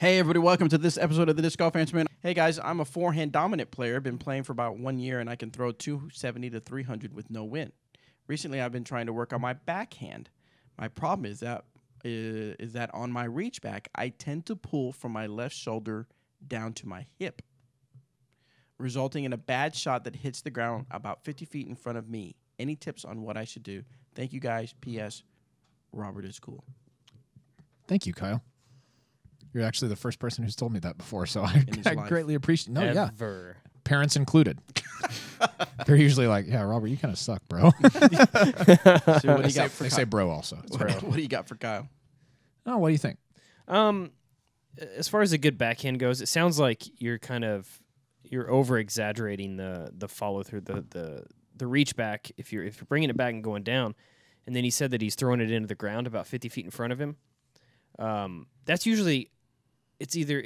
Hey everybody, welcome to this episode of the Disc Golf Answer Man. Hey guys, I'm a forehand dominant player. Been playing for about 1 year and I can throw 270 to 300 with no wind. Recently I've been trying to work on my backhand. My problem is that on my reach back, I tend to pull from my left shoulder down to my hip, resulting in a bad shot that hits the ground about 50 feet in front of me. Any tips on what I should do? Thank you guys. P.S. Robert is cool. Thank you, Kyle. You're actually the first person who's told me that before, so I greatly appreciate it. No, Ever. Yeah. Parents included. They're usually like, yeah, Robert, you kind of suck, bro. So what do you got for They say bro also. What do you got for Kyle? Oh, what do you think? As far as a good backhand goes, it sounds like you're over exaggerating the follow through, the reach back if you're bringing it back and going down. And then he said that he's throwing it into the ground about 50 feet in front of him. That's usually it's either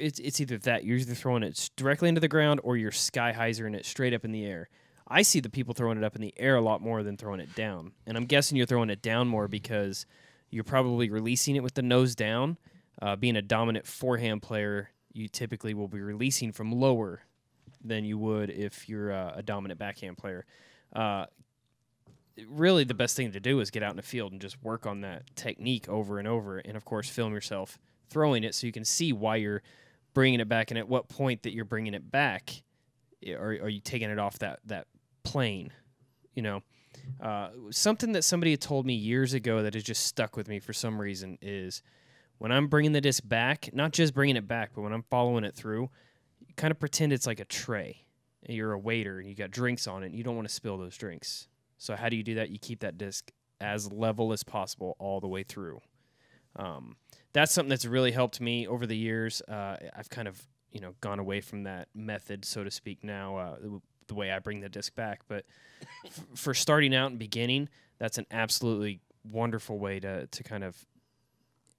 that you're either throwing it directly into the ground or you're sky hyzering it straight up in the air. I see the people throwing it up in the air a lot more than throwing it down, and I'm guessing you're throwing it down more because you're probably releasing it with the nose down. Being a dominant forehand player, you typically will be releasing from lower than you would if you're a dominant backhand player. Really, the best thing to do is get out in the field and just work on that technique over and over, and of course, film yourself throwing it so you can see why you're bringing it back and at what point that you're bringing it back. Are you taking it off that plane? You know, something that somebody had told me years ago that has just stuck with me for some reason is when I'm bringing the disc back, not just bringing it back, but when I'm following it through, you kind of pretend it's like a tray. You're a waiter and you got drinks on it and you don't want to spill those drinks. So how do you do that? You keep that disc as level as possible all the way through. That's something that's really helped me over the years. I've kind of gone away from that method, so to speak, now, the way I bring the disc back. But for starting out and beginning, that's an absolutely wonderful way to kind of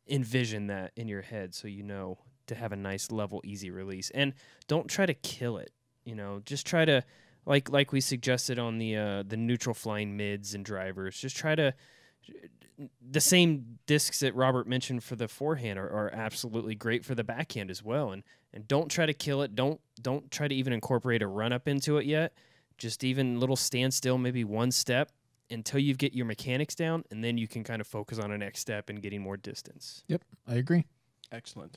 envision that in your head so you know to have a nice, level, easy release. And don't try to kill it. Just try to, like we suggested on the neutral flying mids and drivers, just try to... The same discs that Robert mentioned for the forehand are absolutely great for the backhand as well. And don't try to kill it. Don't try to even incorporate a run-up into it yet. Just even little standstill, maybe one step, until you get your mechanics down, and then you can kind of focus on a next step and getting more distance. Yep, I agree. Excellent.